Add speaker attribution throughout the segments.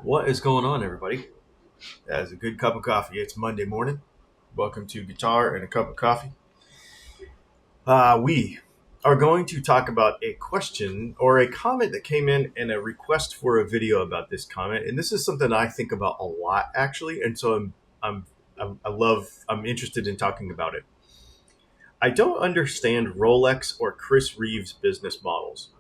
Speaker 1: What is going on, everybody? That's a good cup of coffee. It's Monday morning. Welcome to Guitar and a Cup of Coffee. We are going to talk about a question or a comment that came in and a request for a video about this comment. And this is something I think about a lot, actually. And so I'm interested in talking about it. I don't understand Rolex or Chris Reeves' business models.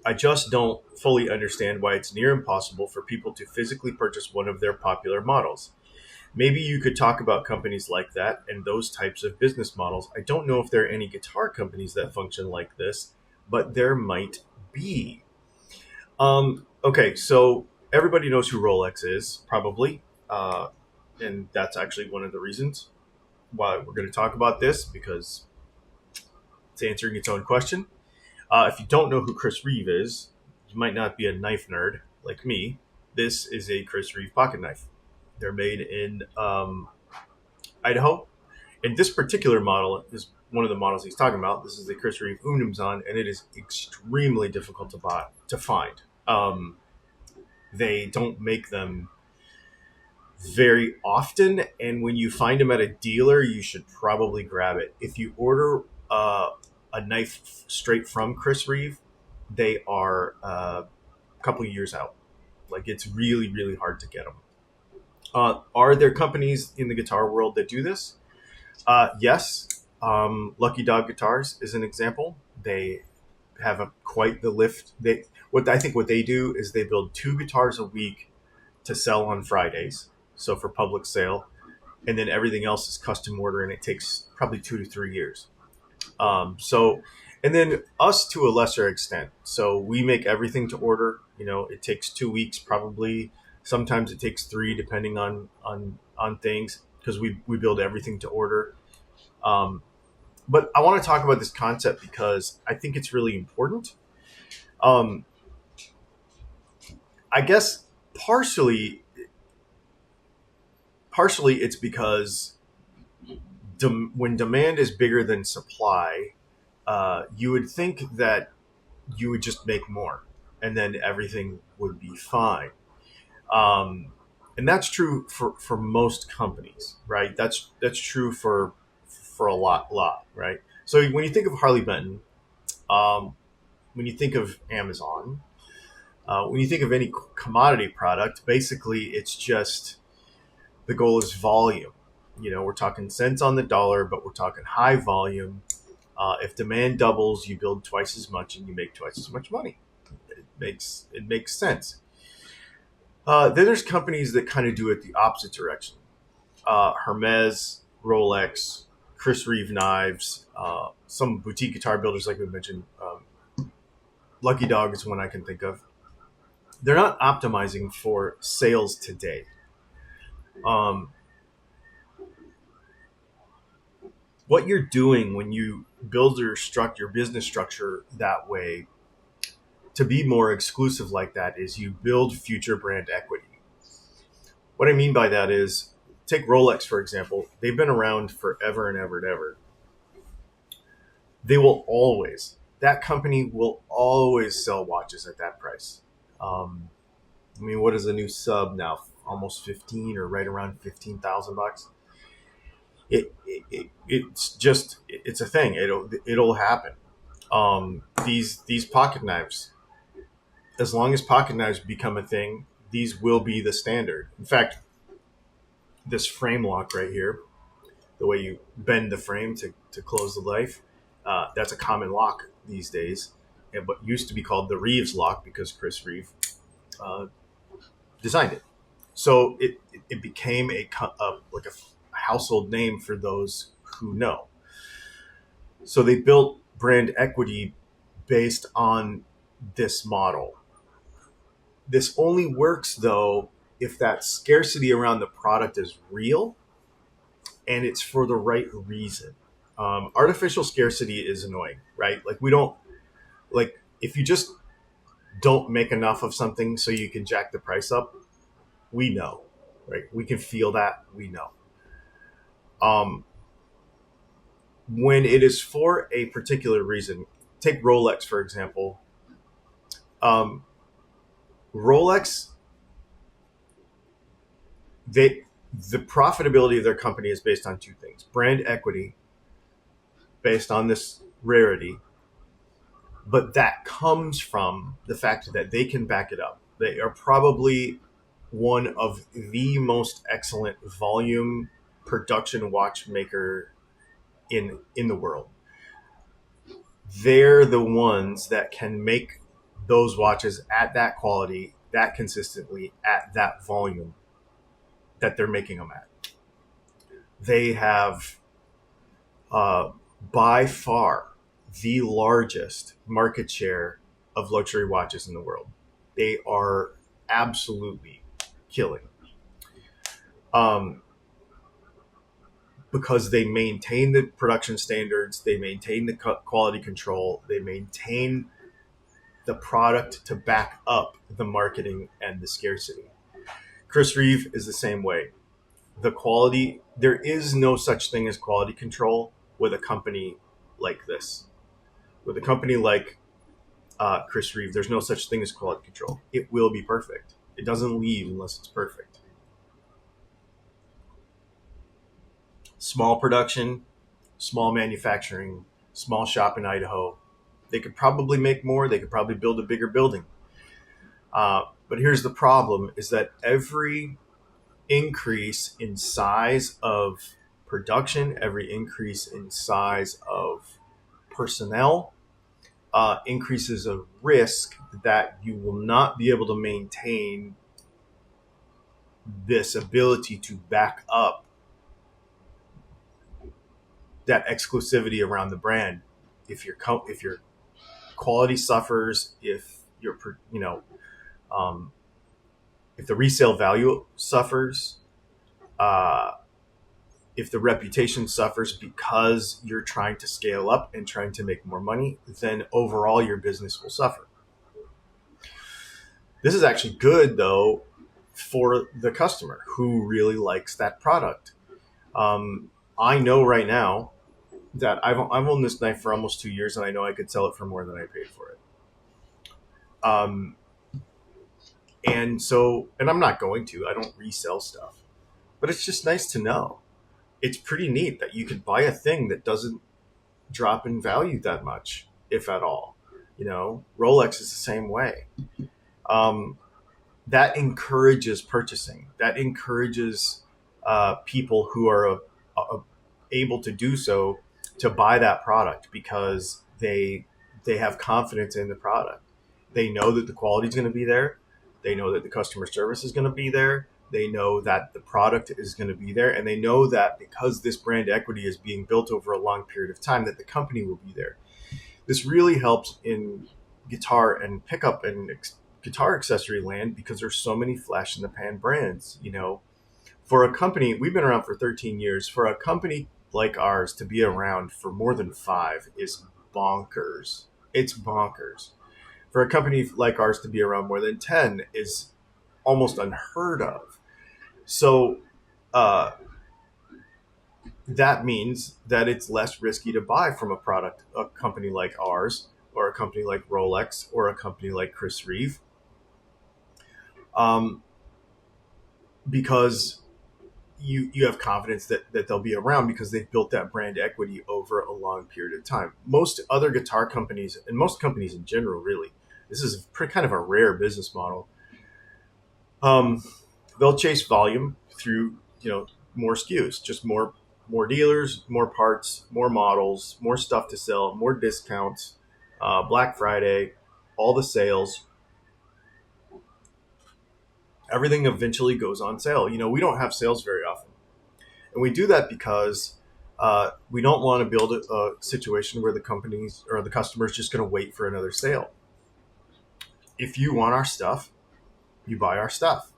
Speaker 1: I just don't fully understand why it's near impossible for people to physically purchase one of their popular models. Maybe you could talk about companies like that and those types of business models. I don't know if there are any guitar companies that function like this, but there might be. Okay, so everybody knows who Rolex is, probably. And that's actually one of the reasons why we're going to talk about this, because it's answering its own question. If you don't know who Chris Reeve is, you might not be a knife nerd like me. This is a Chris Reeve pocket knife. They're made in Idaho. And this particular model is one of the models he's talking about. This is the Chris Reeve Unimzon, and it is extremely difficult to find. They don't make them very often, and when you find them at a dealer, you should probably grab it. If you order a knife straight from Chris Reeve, they are a couple years out. Like, it's really, really hard to get them. Are there companies in the guitar world that do this? Yes. Lucky Dog Guitars is an example. They have quite the lift. What they do is they build 2 guitars a week to sell on Fridays, so for public sale, and then everything else is custom order, and it takes probably 2 to 3 years. And then us to a lesser extent. So we make everything to order. It takes 2 weeks probably. Sometimes it takes 3, depending on things, because we build everything to order. But I want to talk about this concept because I think it's really important. I guess partially it's because when demand is bigger than supply, you would think that you would just make more, and then everything would be fine. And that's true for most companies, right? That's true for a lot, right? So when you think of Harley Benton, when you think of Amazon, when you think of any commodity product, basically it's just the goal is volume. We're talking cents on the dollar, but we're talking high volume. If demand doubles, you build twice as much and you make twice as much money. It makes sense. Then there's companies that kind of do it the opposite direction. Hermes, Rolex, Chris Reeve knives, some boutique guitar builders like we mentioned. Lucky Dog is one I can think of. They're not optimizing for sales today. What you're doing when you build your business structure that way to be more exclusive like that is you build future brand equity. What I mean by that is, take Rolex, for example. They've been around forever and ever and ever. That company will always sell watches at that price. What is a new sub now? Almost 15, or right around $15,000. It's a thing. It'll happen. These pocket knives, as long as pocket knives become a thing, these will be the standard. In fact, this frame lock right here, the way you bend the frame to close the knife, that's a common lock these days, but used to be called the Reeves lock because Chris Reeve designed it. So it became a household name for those who know. So they built brand equity based on this model. This only works, though, if that scarcity around the product is real and it's for the right reason. Artificial scarcity is annoying, right? If you just don't make enough of something so you can jack the price up, we know, right? We can feel that, we know. When it is for a particular reason, take Rolex, for example. Rolex they the profitability of their company is based on two things: brand equity, based on this rarity, but that comes from the fact that they can back it up. They are probably one of the most excellent volume production watchmaker in the world. They're the ones that can make those watches at that quality, that consistently, at that volume that they're making them at. They have by far the largest market share of luxury watches in the world. They are absolutely killing. Because they maintain the production standards, they maintain the quality control, they maintain the product to back up the marketing and the scarcity. Chris Reeve is the same way. The quality, there is no such thing as quality control with a company like this. With a company like Chris Reeve, there's no such thing as quality control. It will be perfect. It doesn't leave unless it's perfect. Small production, small manufacturing, small shop in Idaho. They could probably make more. They could probably build a bigger building. But here's the problem, is that every increase in size of production, every increase in size of personnel, increases a risk that you will not be able to maintain this ability to back up that exclusivity around the brand. If your quality suffers, if if the resale value suffers, if the reputation suffers because you're trying to scale up and trying to make more money, then overall your business will suffer. This is actually good, though, for the customer who really likes that product. I know right now that I've owned this knife for almost 2 years, and I know I could sell it for more than I paid for it. And I'm not going to. I don't resell stuff. But it's just nice to know. It's pretty neat that you could buy a thing that doesn't drop in value that much, if at all. Rolex is the same way. That encourages purchasing. That encourages people who are able to do so to buy that product because they have confidence in the product. They know that the quality is going to be there. They know that the customer service is going to be there. They know that the product is going to be there. And they know that because this brand equity is being built over a long period of time, that the company will be there. This really helps in guitar and pickup and guitar accessory land because there's so many flash in the pan brands. For a company, we've been around for 13 years. For a company like ours to be around for more than 5 is bonkers. It's bonkers. For a company like ours to be around more than 10 is almost unheard of. So that means that it's less risky to buy from a company like ours, or a company like Rolex, or a company like Chris Reeve, because you have confidence that they'll be around because they've built that brand equity over a long period of time. Most other guitar companies, and most companies in general, really, this is kind of a rare business model. They'll chase volume through, more SKUs, just more dealers, more parts, more models, more stuff to sell, more discounts, Black Friday, all the sales. Everything eventually goes on sale. We don't have sales very often. And we do that because we don't want to build a situation where the companies or the customer is just going to wait for another sale. If you want our stuff, you buy our stuff.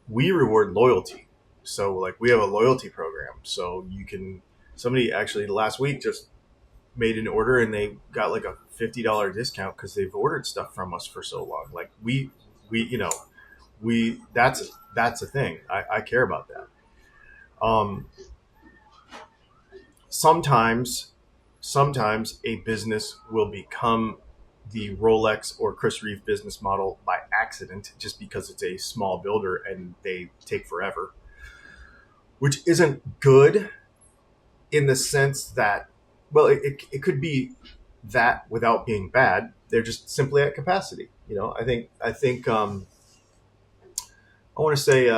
Speaker 1: We reward loyalty. So we have a loyalty program. So somebody actually last week just made an order and they got a $50 discount because they've ordered stuff from us for so long. That's a thing. I care about that. Sometimes a business will become the Rolex or Chris Reeve business model by accident just because it's a small builder and they take forever, which isn't good in the sense that, well, it could be that without being bad. They're just simply at capacity. I want to say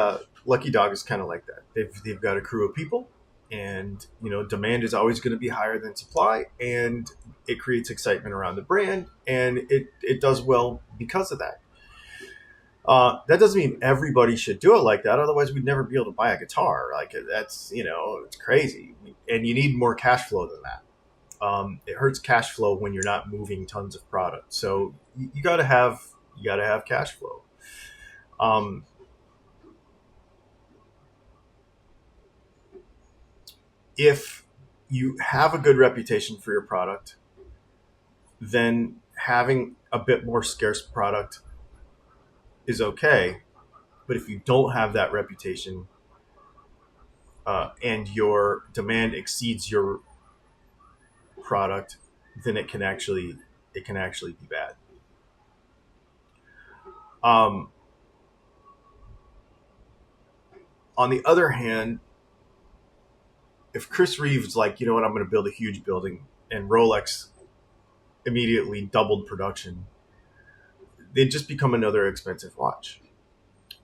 Speaker 1: Lucky Dog is kind of like that. They've got a crew of people, and demand is always going to be higher than supply, and it creates excitement around the brand, and it does well because of that. That doesn't mean everybody should do it like that. Otherwise, we'd never be able to buy a guitar. Like that's it's crazy, and you need more cash flow than that. It hurts cash flow when you're not moving tons of product. So you got to have cash flow. If you have a good reputation for your product, then having a bit more scarce product is okay. But if you don't have that reputation and your demand exceeds your product, then it can actually be bad. On the other hand, if Chris Reeves like, I'm going to build a huge building, and Rolex immediately doubled production, they'd just become another expensive watch.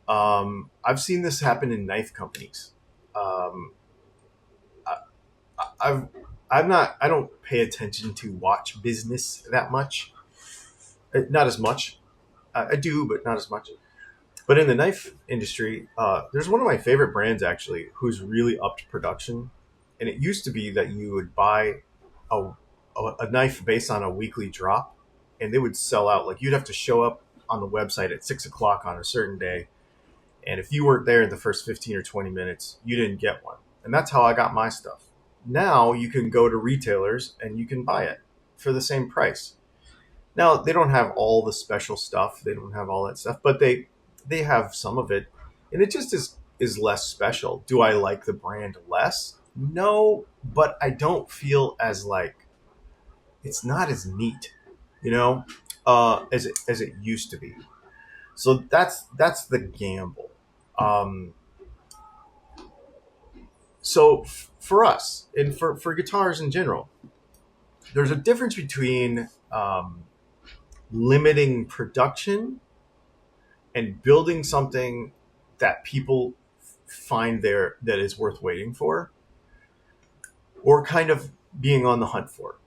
Speaker 1: I've seen this happen in knife companies. I don't pay attention to watch business that much. Not as much. I do, but not as much. But in the knife industry, there's one of my favorite brands actually who's really upped production. And it used to be that you would buy a knife based on a weekly drop, and they would sell out. Like you'd have to show up on the website at 6:00 on a certain day, and if you weren't there in the first 15 or 20 minutes, you didn't get one. And that's how I got my stuff. Now you can go to retailers and you can buy it for the same price. Now they don't have all the special stuff, they don't have all that stuff, but they have some of it, and it just is less special. Do I like the brand less? No, but I don't feel as like it's not as neat, as it used to be. So that's the gamble. For us and for guitars in general, there's a difference between limiting production and building something that people find that is worth waiting for, or kind of being on the hunt for.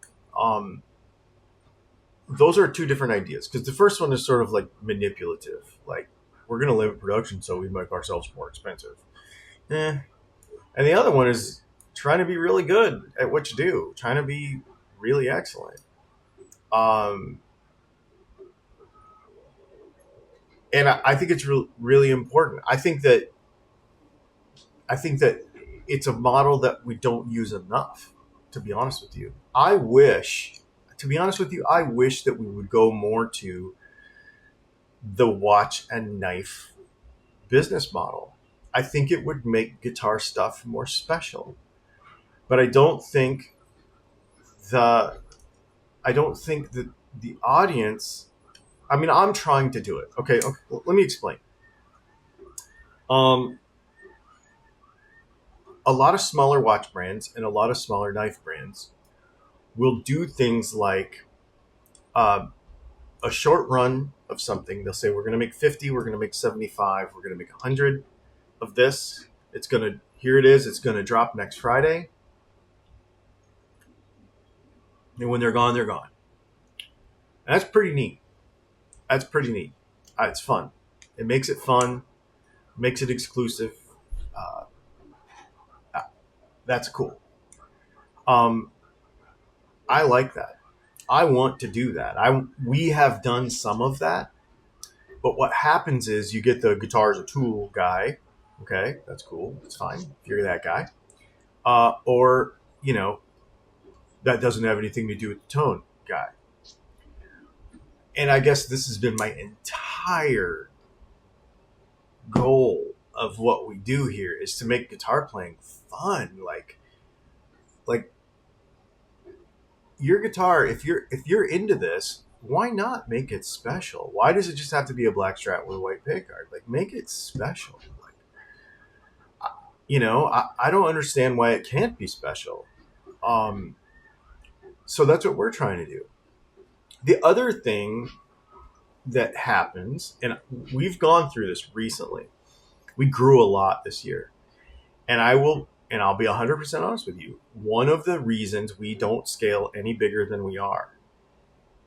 Speaker 1: Those are two different ideas, because the first one is sort of like manipulative, like we're going to limit production so we make ourselves more expensive. And the other one is trying to be really good at what you do, trying to be really excellent. And I think it's really important. I think that it's a model that we don't use enough, to be honest with you. I wish that we would go more to the watch and knife business model. I think it would make guitar stuff more special. But I don't think that the audience, I mean, I'm trying to do it. Okay, let me explain. A lot of smaller watch brands and a lot of smaller knife brands will do things like a short run of something. They'll say, we're going to make 50, we're going to make 75, we're going to make 100 of this. Here it is. It's going to drop next Friday. And when they're gone, they're gone. And that's pretty neat. It's fun. It makes it fun, makes it exclusive. That's cool. I like that. I want to do that. We have done some of that, but what happens is you get the guitar as a tool guy. Okay, that's cool. That's fine if you're that guy. Or that doesn't have anything to do with the tone guy. And I guess this has been my entire goal of what we do here, is to make guitar playing fun. Like your guitar, if you're into this, why not make it special? Why does it just have to be a black strat with a white pickguard? Like, make it special. Like, I don't understand why it can't be special. So that's what we're trying to do. The other thing that happens, and we've gone through this recently, we grew a lot this year. And I'll be 100% honest with you. One of the reasons we don't scale any bigger than we are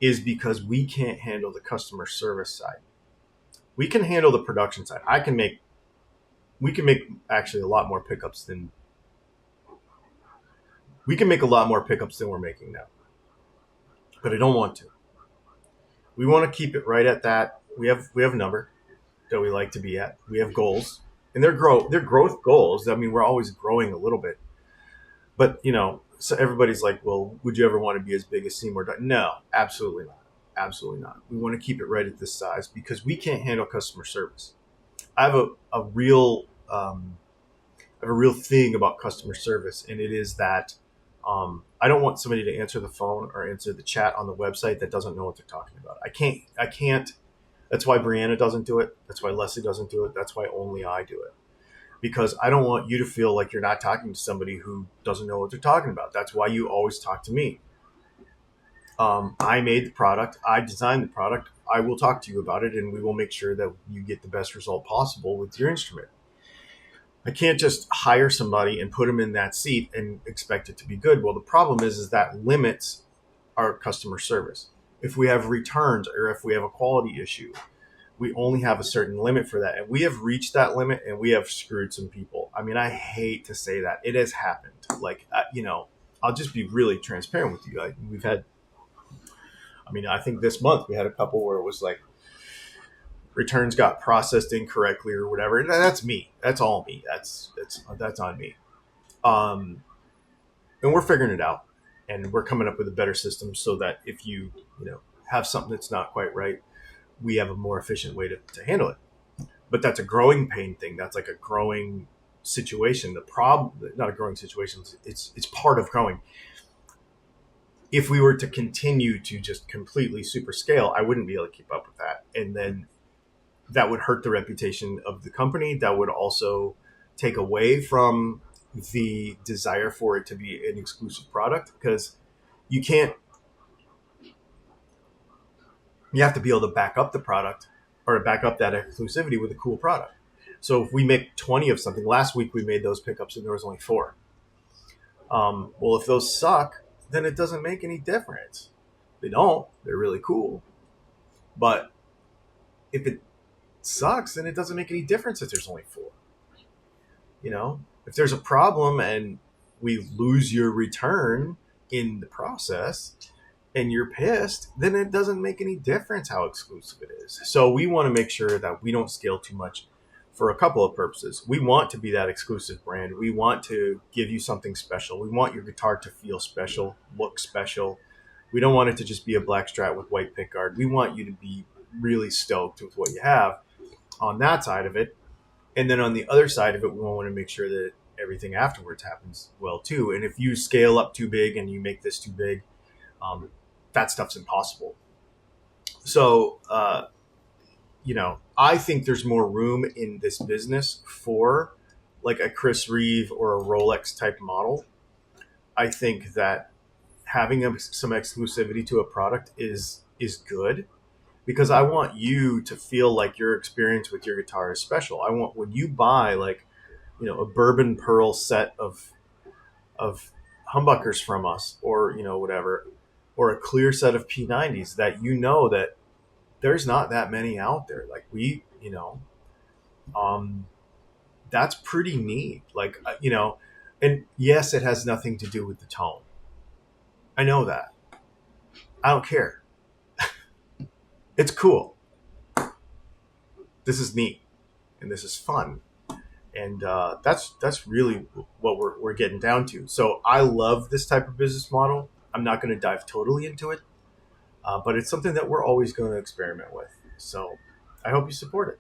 Speaker 1: is because we can't handle the customer service side. We can handle the production side. We can make actually a lot more pickups than we're making now. But I don't want to. We want to keep it right at that. We have a number that we like to be at. We have goals. And they're growth goals. I mean, we're always growing a little bit. But, so everybody's like, well, would you ever want to be as big as Seymour? No, absolutely not. Absolutely not. We want to keep it right at this size because we can't handle customer service. I have a real thing about customer service, and it is that I don't want somebody to answer the phone or answer the chat on the website that doesn't know what they're talking about. I can't. That's why Brianna doesn't do it. That's why Leslie doesn't do it. That's why only I do it. Because I don't want you to feel like you're not talking to somebody who doesn't know what they're talking about. That's why you always talk to me. I made the product. I designed the product. I will talk to you about it, and we will make sure that you get the best result possible with your instrument. I can't just hire somebody and put them in that seat and expect it to be good. Well, the problem is that limits our customer service. If we have returns or if we have a quality issue, we only have a certain limit for that. And we have reached that limit and we have screwed some people. I mean, I hate to say that. It has happened. Like, I'll just be really transparent with you. I think this month we had a couple where it was like returns got processed incorrectly or whatever. And that's me. That's all me. That's on me. And we're figuring it out. And we're coming up with a better system so that if you have something that's not quite right, we have a more efficient way to handle it. But that's a growing pain thing. That's like a growing situation. The problem, not a growing situation, it's part of growing. If we were to continue to just completely super scale, I wouldn't be able to keep up with that. And then that would hurt the reputation of the company. That would also take away from the desire for it to be an exclusive product, because you have to be able to back up the product or back up that exclusivity with a cool product. So if we make 20 of something, last week we made those pickups and there was only 4. Well, if those suck, then it doesn't make any difference. They don't. They're really cool. But if it sucks, then it doesn't make any difference that there's only 4. If there's a problem and we lose your return in the process and you're pissed, then it doesn't make any difference how exclusive it is. So we want to make sure that we don't scale too much for a couple of purposes. We want to be that exclusive brand. We want to give you something special. We want your guitar to feel special, look special. We don't want it to just be a black strat with white pickguard. We want you to be really stoked with what you have on that side of it. And then on the other side of it, we want to make sure that everything afterwards happens well too. And if you scale up too big and you make this too big, that stuff's impossible. So, I think there's more room in this business for like a Chris Reeve or a Rolex type model. I think that having some exclusivity to a product is good, because I want you to feel like your experience with your guitar is special. I want, when you buy a bourbon pearl set of humbuckers from us, or whatever, or a clear set of P90s, that that there's not that many out there. Like that's pretty neat. Like, and yes, it has nothing to do with the tone. I know that. I don't care. It's cool. This is neat, and this is fun, and that's really what we're getting down to. So I love this type of business model. I'm not going to dive totally into it, but it's something that we're always going to experiment with. So I hope you support it.